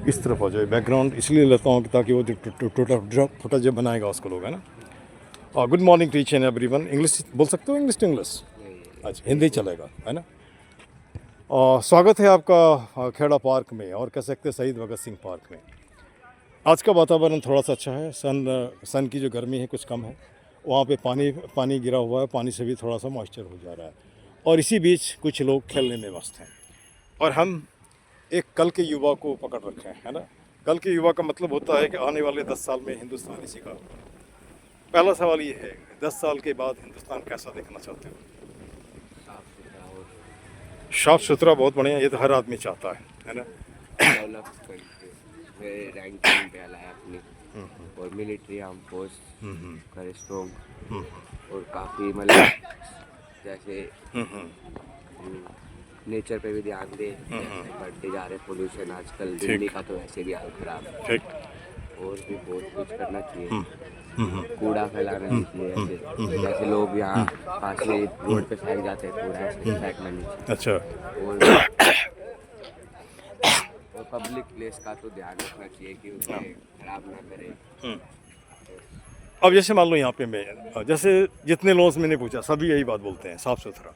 इस तरफ आ जाए। बैकग्राउंड इसलिए लेता हूँ कि ताकि वो जो टूटा फूटा जब बनाएगा उसको लोग, है ना। Good morning to each and everyone. English बोल सकते हो? English to English? अच्छा, हिंदी चलेगा, है ना। स्वागत है आपका खेड़ा पार्क में, और कह सकते हैं शहीद भगत सिंह पार्क में। आज का वातावरण थोड़ा सा अच्छा है। सन की जो गर्मी है कुछ कम है। वहाँ पे पानी गिरा हुआ है, पानी से भी थोड़ा सा मॉइस्चर हो जा रहा है। और इसी बीच कुछ लोग खेलने में मस्त हैं। और हम एक कल के युवा को पकड़ रखे हैं, है ना। कल के युवा का मतलब होता है कि आने वाले 10 साल में हिंदुस्तान इसी का। पहला सवाल ये है, 10 साल के बाद हिंदुस्तान कैसा देखना चाहते हो? साफ सुथरा और साफ सुथरा, बहुत बढ़िया। ये तो हर आदमी चाहता है ना। डेवलप कंट्री में रैंकिंग पे लाया अपनी, और मिलिट्री आर्म फोर्स कर स्ट्रॉन्ग, और काफ़ी मतलब जैसे नेचर पे भी ध्यान दे। जैसे बढ़ते जा रहे पोल्यूशन आजकल, दिल्ली का तो वैसे भी हाल खराब है। ठीक। और भी बहुत कुछ करना चाहिए। कूड़ा फैलाना नहीं चाहिए, ऐसे जैसे लोग यहाँ पास में रोड पे फेंक जाते हैं कूड़ा, ऐसे फेंकना नहीं चाहिए। अच्छा। और पब्लिक प्लेस का तो ध्यान रखना चाहिए कि उसे खराब ना करे। अब जैसे मान लो यहाँ पे मैं, जैसे जितने लोगों से मैंने पूछा सभी यही बात बोलते हैं, साफ सुथरा।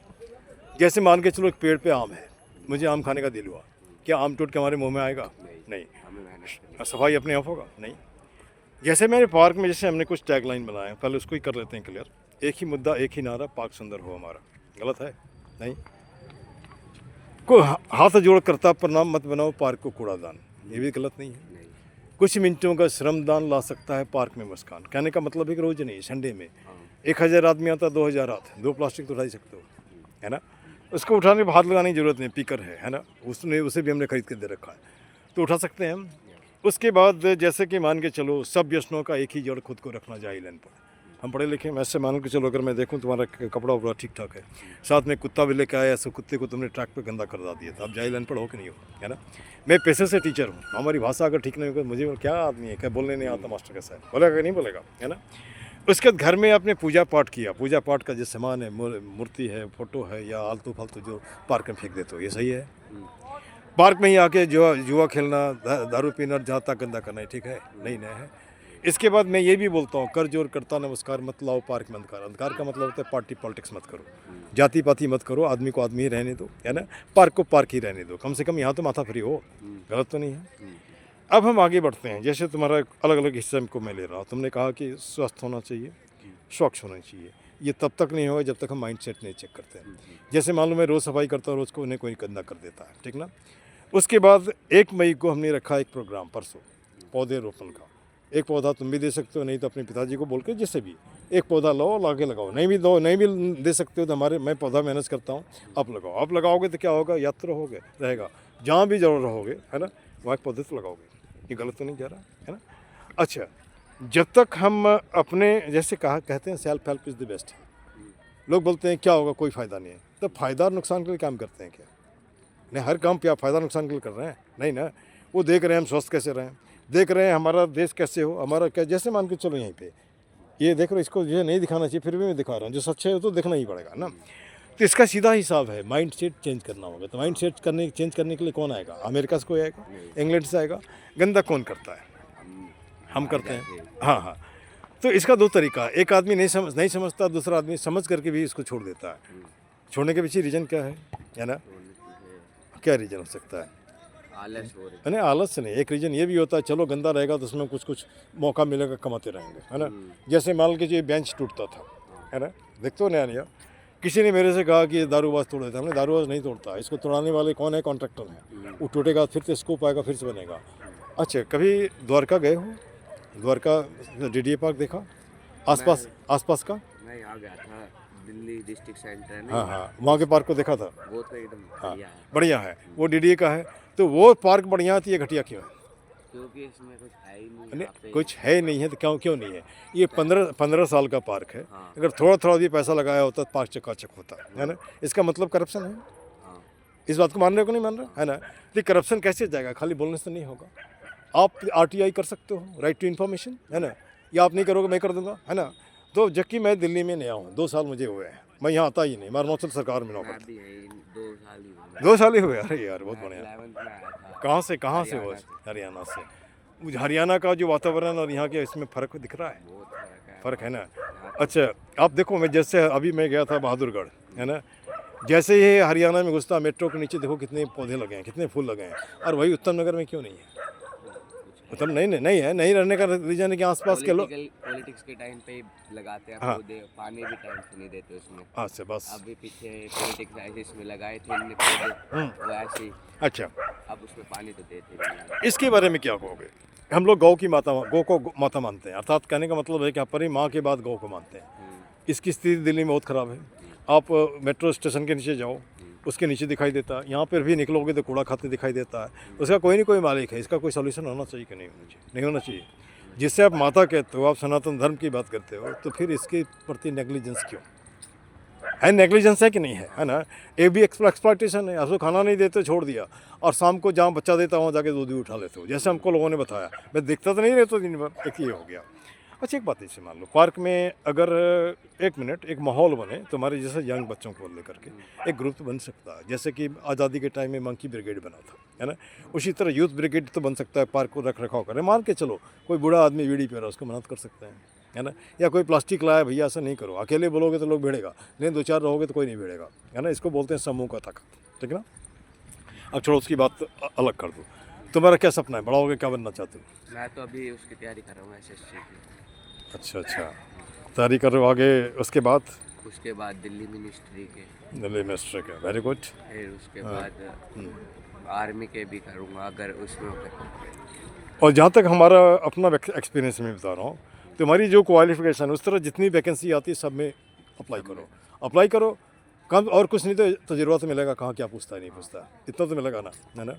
जैसे मान के चलो एक पेड़ पे आम है, मुझे आम खाने का दिल हुआ, क्या आम टूट के हमारे मुंह में आएगा? नहीं। हमें मेहनत करनी सफाई अपने आप होगा? नहीं। जैसे मेरे पार्क में जैसे हमने कुछ टैगलाइन बनाए, पहले उसको ही कर लेते हैं क्लियर। एक ही मुद्दा, एक ही नारा, पार्क सुंदर हो हमारा। गलत है? नहीं। को हाथ जोड़ करता प्रणाम मत बनाओ पार्क को कूड़ादान, ये भी गलत नहीं है। नहीं। कुछ मिनटों का श्रमदान ला सकता है पार्क में मुस्कान। कहने का मतलब है कि रोज नहीं, संडे में हाँ। 1000 आदमी आता, 2000 आते, 2 प्लास्टिक तो उठा ही सकते हो, है ना। उसको उठाने पर हाथ लगाने की जरूरत नहीं, पीकर है ना। उसे भी हमने खरीद के दे रखा है, तो उठा सकते हैं हम। उसके बाद जैसे कि मान के चलो सब व्यसनों का एक ही जड़ खुद को रखना चाहिए लाइन पर। हम पढ़े लिखे, मैं ऐसे मान के चलो अगर मैं देखूं तुम्हारा कपड़ा उपड़ा ठीक ठाक है, साथ में कुत्ता भी लेके आया, ऐसे कुत्ते को तुमने ट्रैक पे गंदा कर दिया था, अब जाहिल अनपढ़ हो कि नहीं हो, है ना। मैं पेशे से टीचर हूँ, हमारी भाषा अगर ठीक नहीं होगी मुझे क्या आदमी है, क्या बोलने नहीं आता मास्टर कैसा है, बोलेगा कि नहीं बोलेगा, है ना। उसके बाद घर में आपने पूजा पाठ किया, पूजा पाठ का जो सामान है, मूर्ति है, फोटो है, या आलतू फालतू जो पार्क में फेंक देते हो, ये सही है? पार्क में ही आके जुआ खेलना, दारू पीना, जहाँ तक गंदा करना है, ठीक है? नहीं नहीं है। इसके बाद मैं ये भी बोलता हूँ, कर जोर करता नमस्कार मत लाओ पार्क में अंधकार। अंधकार का मतलब होता है पार्टी पॉलिटिक्स मत करो, जाति पाति मत करो, आदमी को आदमी ही रहने दो, है ना। पार्क को पार्क ही रहने दो, कम से कम यहाँ तो माथा फ्री हो। गलत तो नहीं है। अब हम आगे बढ़ते हैं। जैसे तुम्हारा अलग अलग हिस्से को मैं ले रहा हूँ, तुमने कहा कि स्वस्थ होना चाहिए, स्वच्छ होना चाहिए। ये तब तक नहीं होगा जब तक हम माइंड सेट नहीं चेक करते हैं। जैसे मान लो मैं रोज़ सफाई करता हूँ, रोज़ को उन्हें कोई गंदा कर देता है, ठीक ना। उसके बाद 1 मई को हमने रखा एक प्रोग्राम, परसों, पौधे रोपण का। एक पौधा तुम भी दे सकते हो, नहीं तो अपने पिताजी को बोल के जिससे भी एक पौधा लो, लाके लगाओ। नहीं भी दो, नहीं भी दे सकते हो तो मैं पौधा मैनेज करता हूँ, आप लगाओ। आप लगाओगे तो क्या होगा, यात्रा होगे रहेगा, जहाँ भी जरूर रहोगे, है ना, वहाँ एक पौधे तो लगाओगे। ये गलत तो नहीं जा रहा, है ना। अच्छा, जब तक हम अपने जैसे कहते हैं self help is the best. लोग बोलते हैं क्या होगा, कोई फ़ायदा नहीं है, तो फ़ायदा और नुकसान के लिए काम करते हैं क्या? नहीं, हर काम पे आप फ़ायदा नुकसान के लिए कर रहे हैं, नहीं ना। वो देख रहे हैं हम स्वस्थ कैसे रहें, देख रहे हैं हमारा देश कैसे हो, हमारा क्या, जैसे मान के चलो यहीं पे ये देख रहे हो, इसको जो नहीं दिखाना चाहिए फिर भी मैं दिखा रहा हूँ, जो सच है तो देखना ही पड़ेगा ना। तो इसका सीधा हिसाब है, माइंड सेट चेंज करना होगा। तो माइंड सेट चेंज करने के लिए कौन आएगा? अमेरिका से कोई आएगा? इंग्लैंड से आएगा? गंदा कौन करता है? हम करते हैं। हाँ हाँ। तो इसका 2 तरीका है, एक आदमी नहीं समझता, दूसरा आदमी समझ करके भी इसको छोड़ देता है। छोड़ने के पीछे रीज़न क्या है ना। क्या रीज़न हो सकता है? आलस हो रही है ना, आलस से नहीं। एक रीज़न ये भी होता है, चलो गंदा रहेगा तो उसमें कुछ मौका मिलेगा, कमाते रहेंगे, है ना। जैसे मान लीजिए बेंच टूटता था, है ना, देखते हो नया नया। किसी ने मेरे से कहा कि ये दारूबाज तोड़ देता है, हमने दारूबाज नहीं तोड़ता, इसको तोड़ाने वाले कौन है? कॉन्ट्रैक्टर है। वो टूटेगा फिर से स्कोप आएगा, फिर से बनेगा। अच्छा, कभी द्वारका गए हो? द्वारका DDA पार्क देखा आसपास का? मैं यहाँ गया था, दिल्ली डिस्ट्रिक्ट सेंटर है ना। हाँ हाँ, वहाँ के पार्क को देखा था। वो तो एकदम हाँ, बढ़िया है, बढ़िया है, वो DDA का है। तो वो पार्क बढ़िया है, तो ये घटिया क्यों है? क्योंकि इसमें कुछ है ही नहीं नहीं, यहाँ पे। कुछ है नहीं है तो क्यों नहीं है? ये 15 साल का पार्क है। हाँ। अगर थोड़ा भी पैसा लगाया होता तो पार्क चकाचक होता, है ना। इसका मतलब करप्शन है। हाँ। इस बात को मान रहे हो कि नहीं मान रहे, है ना। तो करप्शन कैसे जाएगा? खाली बोलने से नहीं होगा। आप RTI कर सकते हो, राइट टू इन्फॉर्मेशन, है ना, या आप नहीं करोगे मैं कर दूंगा, है ना। तो जबकि मैं दिल्ली में नया हूँ, 2 साल मुझे हुए हैं, मैं यहाँ आता ही नहीं, मैं अरुणाचल सरकार में मैं नौकर था। भी यही 2 साल ही हुए। 2 साल ही हुए? अरे यार बहुत बढ़िया। 11th में आया था। कहाँ से हो? हरियाणा से। मुझे हरियाणा का जो वातावरण और यहाँ के इसमें फ़र्क दिख रहा है? बहुत फर्क है। फ़र्क है ना? यहाँ अच्छा, आप देखो मैं जैसे अभी मैं गया था बहादुरगढ़, है ना? जैसे ही हरियाणा में घुसता मेट्रो के नीचे देखो कितने पौधे लगे हैं, कितने फूल लगे हैं, और वही उत्तम नगर में क्यों नहीं है? उत्तम नहीं है, नहीं रहने का रीज़न है कि आस-पास के लोग। पॉलिटिक्स के टाइम पे ही लगाते हैं हाँ। पौधे, पानी भी टाइम से नहीं देते उसमें। हाँ से बस। अभी पीछे पॉलिटिक्स क्राइसिस में लगाए थे इनने पौधे, वो ऐसे ही, अच्छा, अब उसमें पानी तो देते भी नहीं। इसके बारे में क्या कहोगे? हम लोग गौ को माता मानते हैं, अर्थात कहने का मतलब है कि हमारी माँ के बाद गौ को मानते हैं। इसकी स्थिति दिल्ली में बहुत ख़राब है। आप मेट्रो स्टेशन के नीचे जाओ, उसके नीचे दिखाई देता है, यहाँ पर भी निकलोगे तो कूड़ा खाते दिखाई देता है। उसका कोई नहीं कोई मालिक है, इसका कोई सोल्यूशन होना चाहिए कि नहीं होना चाहिए? नहीं होना चाहिए। जिससे आप माता कहते हो, आप सनातन धर्म की बात करते हो, तो फिर इसके प्रति नेग्लिजेंस क्यों है? नेग्लिजेंस है कि नहीं है ना? ये भी एक्सप्लॉइटेशन है। उसको खाना नहीं देते, छोड़ दिया, और शाम को जहाँ बच्चा देता वहाँ जाके दूध भी उठा लेते हो, जैसे हमको लोगों ने बताया। मैं देखता तो नहीं रहता दिन भर, एक ये हो गया। अच्छा एक बात ऐसे मान लो, पार्क में अगर एक मिनट एक माहौल बने तुम्हारे जैसे यंग बच्चों को लेकर के, एक ग्रुप बन सकता है, जैसे कि आज़ादी के टाइम में मंकी ब्रिगेड बना था, है ना? उसी तरह यूथ ब्रिगेड तो बन सकता है, पार्क को रख रखाव करें। मान के चलो कोई बूढ़ा आदमी बीड़ी पी रहा है, उसको मदद कर सकते हैं, है ना? या कोई प्लास्टिक लाया, भैया ऐसा नहीं करो। अकेले बोलोगे तो लोग भिड़ेगा, लेकिन दो चार रहोगे तो कोई नहीं भिड़ेगा, है ना? इसको बोलते हैं समूह का ताकत, ठीक है ना? अब छोड़ो उसकी बात अलग कर दो। तुम्हारा क्या सपना है? बड़ा होगे क्या बनना चाहते हो? मैं तो अभी उसकी तैयारी कर रहा हूँ SSC की। अच्छा, तैयारी कर रहे हो आगे? उसके बाद दिल्ली मिनिस्ट्री के, दिल्ली मिनिस्टर के, वेरी गुड। फिर उसके बाद आर्मी के भी करूँगा अगर उसमें और जहाँ तक हमारा अपना एक्सपीरियंस में बता रहा हूँ, तुम्हारी जो क्वालिफिकेशन उस तरह जितनी वैकेंसी आती है सब में अप्लाई करो। कम और कुछ नहीं तो तजुर्बा तो मिलेगा, कहाँ क्या पूछता है नहीं पूछता, इतना तो मिलेगा ना, है ना?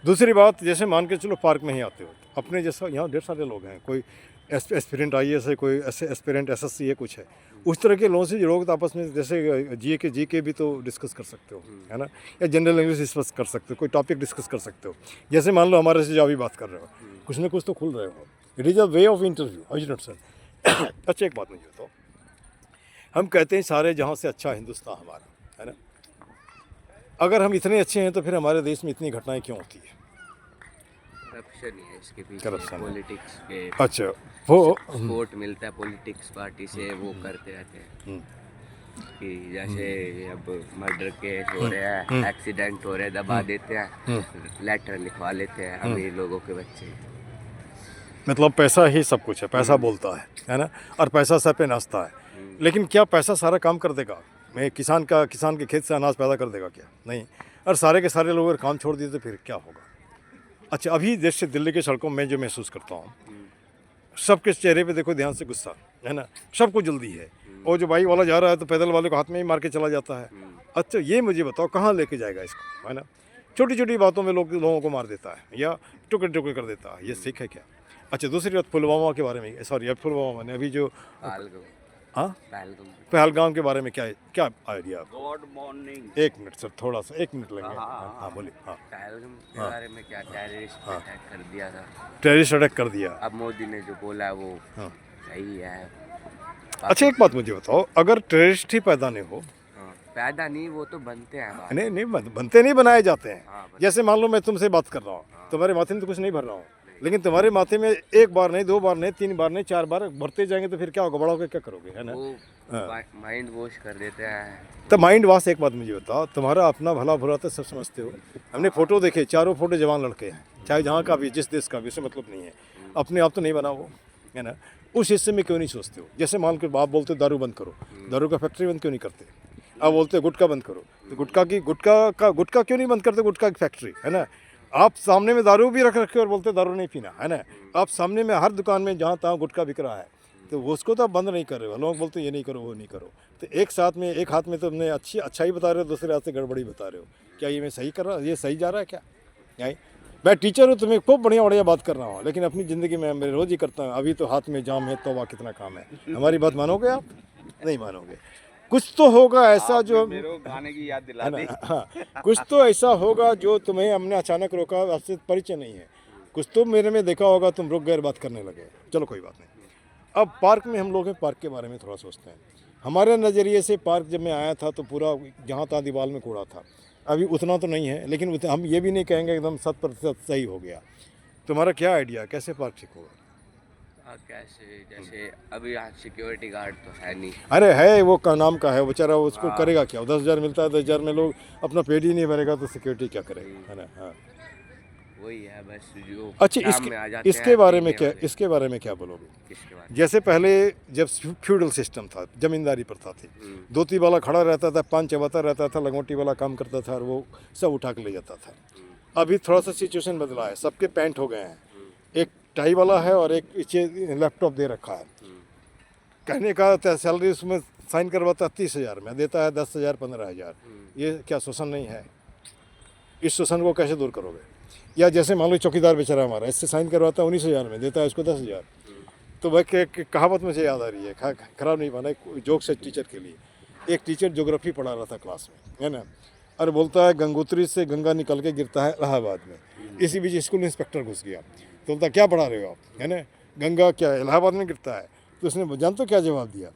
दूसरी बात, जैसे मान के चलो पार्क में ही आते हो, अपने जैसा यहाँ ढेर सारे लोग हैं, कोई एस्पिरेंट IAS है, कोई ऐसे एस्पिरेंट SSC है, कुछ है, उस तरह के लोगों से जुड़ोगे तो आपस में जैसे GK भी तो डिस्कस कर सकते हो, है ना? या जनरल इंग्लिश डिस्कस कर सकते हो, कोई टॉपिक डिस्कस कर सकते हो। जैसे मान लो हमारे से जो अभी बात कर रहे हो, कुछ ना कुछ तो खुल रहे हो। It is a way of interview, sir. अच्छा एक बात मुझे बताओ, हम कहते हैं सारे जहाँ से अच्छा हिंदुस्तान हमारा, है ना? अगर हम इतने अच्छे हैं तो फिर हमारे देश में इतनी घटनाएं क्यों होती है? करप्शन ही है इसके पीछे, करप्शन, पॉलिटिक्स के। अच्छा वो सपोर्ट मिलता है पॉलिटिक्स पार्टी से, वो करते रहते हैं कि जैसे अब मर्डर केस हो रहे हैं, एक्सीडेंट हो रहे हैं, दबा देते हैं, लेटर लिखवा लेते हैं अमीर लोगों के बच्चे। मतलब पैसा ही सब कुछ है, पैसा बोलता है ना? और पैसा सर पे नाचता है। लेकिन क्या पैसा सारा काम कर देगा? मैं किसान के खेत से अनाज पैदा कर देगा क्या? नहीं। और सारे के सारे लोग अगर काम छोड़ दिए तो फिर क्या होगा? अच्छा अभी जैसे दिल्ली के सड़कों में जो महसूस करता हूँ, सबके चेहरे पे देखो ध्यान से गुस्सा, है ना? सबको जल्दी है, और जो बाइक वाला जा रहा है तो पैदल वाले को हाथ में ही मार के चला जाता है। अच्छा ये मुझे बताओ कहाँ लेके जाएगा इसको, है ना? छोटी छोटी बातों में लोगों को मार देता है या टुकड़े टुकड़े कर देता है, ये सिख है क्या? अच्छा दूसरी बात पुलवामा के बारे में, सॉरी पुलवामा ने अभी जो हाँ पहलगाम के बारे में क्या आइडिया? Good morning. एक मिनट सर, थोड़ा सा 1 मिनट लेंगे। हाँ बोलिए। हाँ पहलगाम के बारे में क्या, टेररिस्ट अटैक कर दिया था। टेररिस्ट अटैक कर दिया। अब मोदी ने जो बोला वो सही है। अच्छा एक बात मुझे बताओ, अगर टेररिस्ट ही पैदा नहीं हो, पैदा नहीं, वो तो बनते हैं। नहीं बनते नहीं, बनाए जाते हैं। जैसे मान लो मैं तुमसे बात कर रहा हूँ, तुम्हारे माथे में तो कुछ नहीं भर रहा हूँ, लेकिन तुम्हारे माथे में एक बार नहीं, 2 बार नहीं, 3 बार नहीं, 4 बार भरते जाएंगे तो फिर क्या होगा? बड़ा होकर क्या करोगे, है ना? माइंड वॉश कर देते हैं। तो माइंड वॉश, एक बात मुझे बताओ, तुम्हारा अपना भला बुरा तो सब समझते हो। हमने फोटो देखे, चारों फोटो जवान लड़के हैं, चाहे जहाँ का भी, जिस देश का भी, उससे मतलब नहीं है। अपने आप तो नहीं बना वो, है ना? उस हिस्से में क्यों नहीं सोचते हो? जैसे मान के आप बोलते हो दारू बंद करो, दारू का फैक्ट्री बंद क्यों नहीं करते? आप बोलते हो गुटखा बंद करो, तो गुटखा क्यों नहीं बंद करते? गुटखा की फैक्ट्री, है ना? आप सामने में दारू भी रख रखे और बोलते दारू नहीं पीना, है ना? आप सामने में हर दुकान में जहाँ तहाँ गुटखा बिक रहा है, तो वो उसको तो आप बंद नहीं कर रहे हो। लोग बोलते ये नहीं करो, वो नहीं करो। तो एक हाथ में तो हमने अच्छाई बता रहे हो, दूसरे हाथ से गड़बड़ी बता रहे हो। क्या ये मैं सही कर रहा, ये सही जा रहा है क्या? मैं टीचर हूँ, तुम्हें खूब बढ़िया बात कर रहा हूँ, लेकिन अपनी ज़िंदगी में मैं रोज़ ही करता हूँ। अभी तो हाथ में जाम है, तो वाह कितना काम है। हमारी बात मानोगे आप? नहीं मानोगे। कुछ तो होगा ऐसा जो मेरे गाने की याद दिला दी। हाँ, कुछ तो ऐसा होगा जो तुम्हें हमने अचानक रोका, आपसे परिचय नहीं है। कुछ तो मेरे में देखा होगा, तुम रुक गए, बात करने लगे। चलो कोई बात नहीं। अब पार्क में हम लोग पार्क के बारे में थोड़ा सोचते हैं। हमारे नज़रिए से पार्क जब मैं आया था तो पूरा जहाँ तहाँ दीवार में कूड़ा था। अभी उतना तो नहीं है, लेकिन हम ये भी नहीं कहेंगे एकदम 100% सही हो गया। तुम्हारा क्या आइडिया, कैसे पार्क ठीक होगा? कैसे, जैसे अभी यहाँ सिक्योरिटी गार्ड तो है नहीं। अरे है, वो का नाम का है बेचारा, उसको हाँ। करेगा क्या? 10,000 मिलता है, 10,000 में लोग अपना पेट ही नहीं भरेगा तो सिक्योरिटी क्या करेगा, है ना? हाँ, वही है बस जो अच्छा काम में आ जाते इसके हैं बारे में पीने क्या, वाले। इसके बारे में क्या बोलोगे? किसके बारे जैसे पहले जब फ्यूडल सिस्टम था, जमींदारी प्रथा थी, धोती वाला खड़ा रहता था, पान चबाता रहता था, लंगोटी वाला काम करता था और वो सब उठा के ले जाता था। अभी थोड़ा सा सिचुएशन बदला है, सबके पैंट हो गए हैं, एक टाई वाला है और एक पीछे लैपटॉप दे रखा है। कहने का सैलरी उसमें साइन करवाता है 30,000 में, देता है 10,000 15,000। ये क्या शोषण नहीं है? इस शोषण को कैसे दूर करोगे? या जैसे मान लो चौकीदार बेचारा हमारा, इससे साइन करवाता है 19,000 में, देता है उसको 10,000। तो वह कहावत मुझे याद आ रही है, खराब नहीं माना, जोक से टीचर के लिए। एक टीचर ज्योग्राफी पढ़ा रहा था क्लास में, है ना, और बोलता है गंगोत्री से गंगा निकल के गिरता है इलाहाबाद में। इसी बीच स्कूल इंस्पेक्टर घुस गया, तो बोलता क्या पढ़ा रहे हो आप, है ना, गंगा क्या इलाहाबाद में गिरता है? तो उसने जानते क्या जवाब दिया?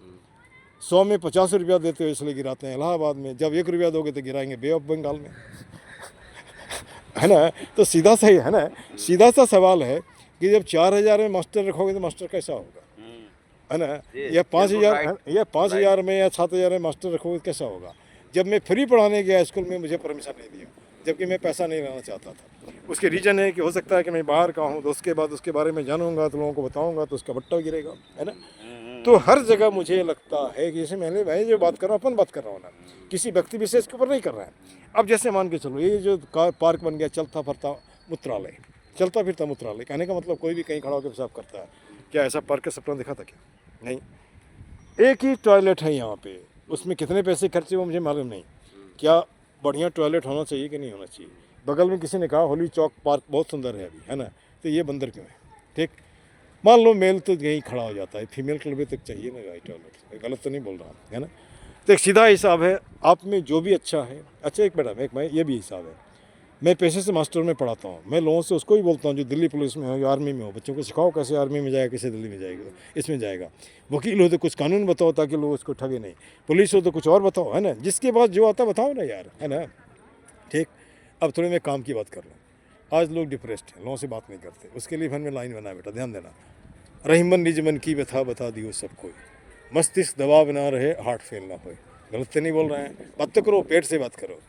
100 में 50 रुपया देते हो इसलिए गिराते हैं इलाहाबाद में, जब 1 रुपया दोगे तो गिराएंगे बे ऑफ बंगाल में। है ना? तो सीधा सही है ना, सीधा सा सवाल है कि जब 4,000 में मास्टर रखोगे तो मास्टर कैसा होगा, है ना? या 5,000 में या 7,000 में मास्टर रखोगे तो कैसा होगा? जब मैं फ्री पढ़ाने गया स्कूल में, मुझे परमिशन नहीं दिया, जबकि मैं पैसा नहीं लेना चाहता था। उसके रीज़न है कि हो सकता है कि मैं बाहर का हूँ, तो उसके बाद उसके बारे में जानूंगा तो लोगों को बताऊंगा तो उसका बट्टा गिरेगा, है ना? तो हर जगह मुझे लगता है कि जैसे मैं जो बात कर रहा हूँ, अपन बात कर रहा हूँ ना, किसी व्यक्ति विशेष के ऊपर नहीं कर रहे हैं। अब जैसे मान के चलो, ये जो पार्क बन गया चलता फिरता मूत्रालय, चलता फिरता मूत्रालय, कहने का मतलब कोई भी कहीं खड़ा होकर पेशाब करता है, क्या ऐसा पार्क का सपना देखा था क्या? नहीं। एक ही टॉयलेट है यहाँ पे, उसमें कितने पैसे खर्चे वो मुझे मालूम नहीं। क्या बढ़िया टॉयलेट होना चाहिए कि नहीं होना चाहिए? बगल में किसी ने कहा होली चौक पार्क बहुत सुंदर है अभी, है ना, तो ये बंदर क्यों है? ठीक, मान लो मेल तो यहीं खड़ा हो जाता है, फीमेल के लिए तक चाहिए ना भाई टॉयलेट, गलत तो नहीं बोल रहा, है ना? तो एक सीधा हिसाब है, आप में जो भी अच्छा है। अच्छा एक मैडम, एक मैं ये भी हिसाब है, मैं पेशे से मास्टर में पढ़ाता हूँ, मैं लोगों से उसको ही बोलता हूँ जो दिल्ली पुलिस में हो या आर्मी में हो, बच्चों को सिखाओ कैसे आर्मी में जाएगा, कैसे दिल्ली में जाएगा, इसमें जाएगा। वकील हो तो कुछ कानून बताओ ताकि लोग उसको ठगे नहीं, पुलिस हो तो कुछ और बताओ, है ना, जिसके बाद जो आता बताओ ना यार, है ना? ठीक, अब थोड़ी मैं काम की बात कर रहा हूँ। आज लोग डिप्रेस्ड हैं, लोगों से बात नहीं करते, उसके लिए मन में लाइन बना बेटा, ध्यान देना, रहीमन निज मन की व्यथा बता दियो सब कोई, मस्तिष्क दबाव ना रहे, हार्ट फेल ना होए। गलत तो नहीं बोल रहे हैं, बात तो करो, पेट से बात करो।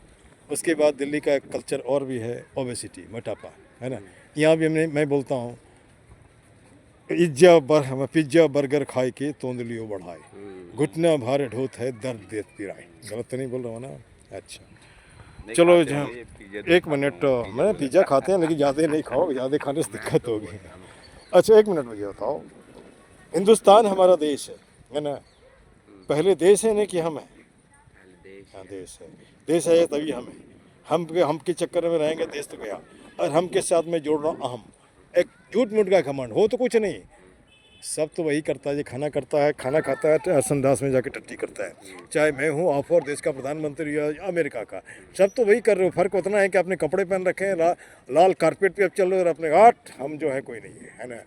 उसके बाद दिल्ली का कल्चर और भी है, ओबेसिटी, मोटापा, है ना, यहाँ भी मैं बोलता हूँ पिज्जा बर्गर खाए के तोंदलियों बढ़ाए, घुटना भारे ढोत है दर्द देत पिराए। गलत तो नहीं बोल रहा हूँ ना? अच्छा चलो, एक मिनट, मैं पिज्ज़ा खाते हैं लेकिन ज़्यादा नहीं खाओ, ज़्यादा खाने से दिक्कत होगी। अच्छा एक मिनट मुझे बताओ, हिंदुस्तान हमारा देश है ना, पहले देश है ना कि हम हैं? हाँ देश है तभी हम के चक्कर में रहेंगे, देश तो गया। और हम के साथ में जोड़ रहा हूँ अहम, एक झूठ मूठ का घमंड हो तो कुछ नहीं, सब तो वही करता है जो खाना करता है, खाना खाता है, संदास में जाके टट्टी करता है। चाहे मैं हूँ आप और देश का प्रधानमंत्री या अमेरिका का, सब तो वही कर रहे हो। फर्क उतना है कि अपने कपड़े पहन रखे हैं, लाल कारपेट पे अब चल रहे हो और अपने आठ हम जो है कोई नहीं है ना।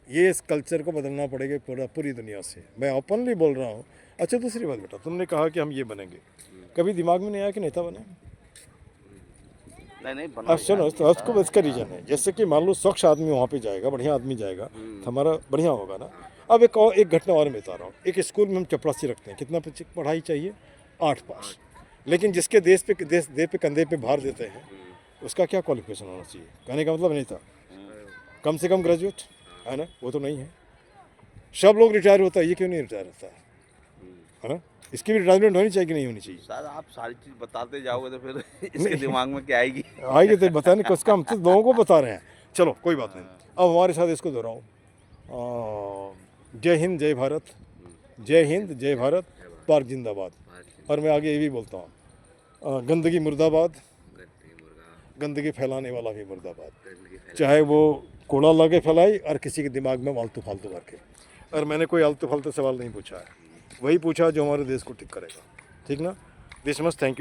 ये इस कल्चर को बदलना पड़ेगा पूरी दुनिया से, मैं ओपनली बोल रहा हूँ। अच्छा दूसरी बात बेटा, तुमने कहा कि हम ये बनेंगे, कभी दिमाग में नहीं आया कि नेता बने? नहीं अब सुनो, तो उसको इसका रीज़न है, जैसे कि मान लो स्वच्छ आदमी वहाँ पे जाएगा, बढ़िया आदमी जाएगा तो हमारा बढ़िया होगा ना। अब एक घटना और मैं बता रहा हूँ, एक स्कूल में हम चपरासी रखते हैं, कितना पढ़ाई चाहिए? 8 पास। लेकिन जिसके देश पे कंधे पे भार देते हैं, उसका क्या क्वालिफिकेशन होना चाहिए? कहने का मतलब नहीं था, कम से कम ग्रेजुएट, है ना, वो तो नहीं है। सब लोग रिटायर होता है, ये क्यों नहीं रिटायर होता है ना? इसकी भी रिटायरमेंट होनी चाहिए कि नहीं होनी चाहिए? सर आप सारी चीज़ बताते जाओगे तो फिर इसके दिमाग में क्या आएगी? आएगी तो बताने को, उसका हम तो लोगों को बता रहे हैं। चलो कोई बात नहीं, अब हमारे साथ इसको दोहराओ, जय हिंद जय भारत, जय हिंद जय भारत, पार्क जिंदाबाद। और मैं आगे ये भी बोलता हूँ, गंदगी मुर्दाबाद, गंदगी फैलाने वाला भी मुर्दाबाद। चाहे वो कूड़ा लगे फैलाई और किसी के दिमाग में आलतू फालतू भर के। और मैंने कोई आलतू फालतू सवाल नहीं पूछा है, वही पूछा जो हमारे देश को ठीक करेगा, ठीक ना? This much, thank you.